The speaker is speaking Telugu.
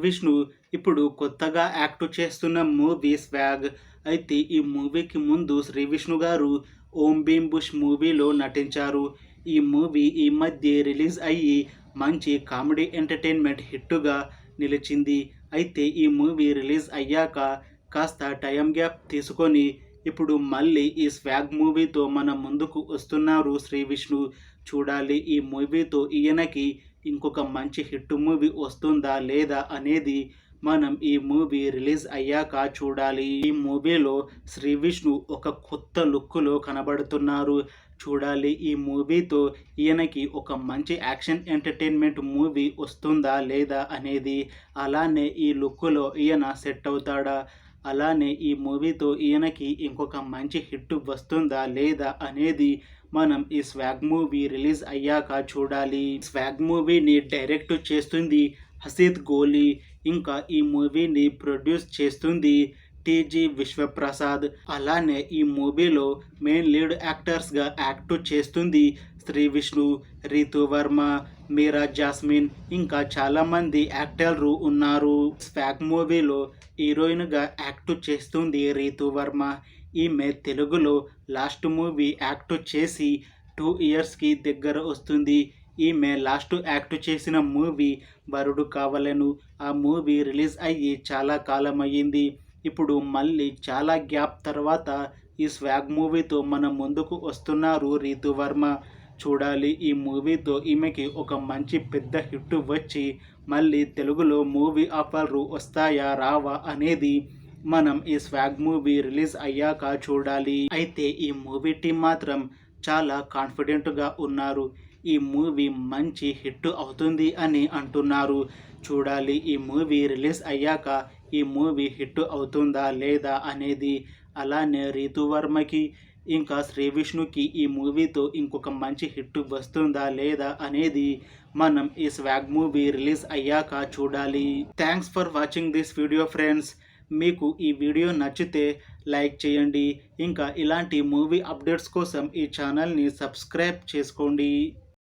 విష్ణు ఇప్పుడు కొత్తగా యాక్ట్ చేస్తున్న మూవీ స్వాగ్. అయితే ఈ మూవీకి ముందు శ్రీ విష్ణు గారు ఓం భీమ్ బుష్ మూవీలో నటించారు. ఈ మూవీ ఈ మధ్య రిలీజ్ అయ్యి మంచి కామెడీ ఎంటర్టైన్మెంట్ హిట్టుగా నిలిచింది. అయితే ఈ మూవీ రిలీజ్ అయ్యాక కాస్త టైం గ్యాప్ తీసుకొని ఇప్పుడు మళ్ళీ ఈ స్వాగ్ మూవీతో మన ముందుకు వస్తున్నారు శ్రీ విష్ణు. చూడాలి ఈ మూవీతో ఈయనకి ఇంకొక మంచి హిట్ మూవీ వస్తుందా లేదా అనేది మనం ఈ మూవీ రిలీజ్ అయ్యాక చూడాలి. ఈ మూవీలో శ్రీ విష్ణు ఒక కొత్త లుక్లో కనబడుతున్నారు. చూడాలి ఈ మూవీతో ఈయనకి ఒక మంచి యాక్షన్ ఎంటర్టైన్మెంట్ మూవీ వస్తుందా లేదా అనేది. అలానే ఈ లుక్లో ఈయన సెట్ అవుతాడా, అలానే ఈ మూవీతో ఈయనకి ఇంకొక మంచి హిట్ వస్తుందా లేదా అనేది మనం ఈ స్వాగ్ మూవీ రిలీజ్ అయ్యాక చూడాలి. స్వాగ్ మూవీని డైరెక్ట్ చేస్తుంది హసీద్ గోలీ. ఇంకా ఈ మూవీని ప్రొడ్యూస్ చేస్తుంది టీజీ విశ్వప్రసాద్. అలానే ఈ మూవీలో మెయిన్ లీడ్ యాక్టర్స్గా యాక్ట్ చేస్తుంది శ్రీ విష్ణు, రీతు వర్మ, మీరా జాస్మిన్, ఇంకా చాలామంది యాక్టర్లు ఉన్నారు. స్వాగ్ మూవీలో హీరోయిన్గా యాక్ట్ చేస్తుంది రీతు వర్మ. ఈమె తెలుగులో లాస్ట్ మూవీ యాక్ట్ చేసి 2 ఇయర్స్కి దగ్గర వస్తుంది. ఈమె లాస్ట్ యాక్ట్ చేసిన మూవీ వరుడు కావలను. ఆ మూవీ రిలీజ్ అయ్యి చాలా కాలం అయ్యింది. ఇప్పుడు మళ్ళీ చాలా గ్యాప్ తర్వాత ఈ స్వాగ్ మూవీతో మన ముందుకు వస్తున్నారు రీతు వర్మ. చూడాలి ఈ మూవీతో ఈమెకి ఒక మంచి పెద్ద హిట్ వచ్చి మళ్ళీ తెలుగులో మూవీ ఆఫర్లు వస్తాయా రావా అనేది మనం ఈ స్వాగ్ మూవీ రిలీజ్ అయ్యాక చూడాలి. అయితే ఈ మూవీ టీం మాత్రం చాలా కాన్ఫిడెంట్గా ఉన్నారు. ఈ మూవీ మంచి హిట్ అవుతుంది అని అంటున్నారు. చూడాలి ఈ మూవీ రిలీజ్ అయ్యాక ఈ మూవీ హిట్ అవుతుందా లేదా అనేది. అలానే రీతు వర్మకి ఇంకా శ్రీ విష్ణుకి ఈ మూవీతో ఇంకొక మంచి హిట్ వస్తుందా లేదా అనేది మనం ఈ స్వాగ్ మూవీ రిలీజ్ అయ్యాక చూడాలి. Thanks for watching this video friends. మీకు ఈ వీడియో నచ్చితే లైక్ చేయండి. ఇంకా ఇలాంటి మూవీ అప్డేట్స్ కోసం ఈ ఛానల్ని సబ్స్క్రైబ్ చేసుకోండి.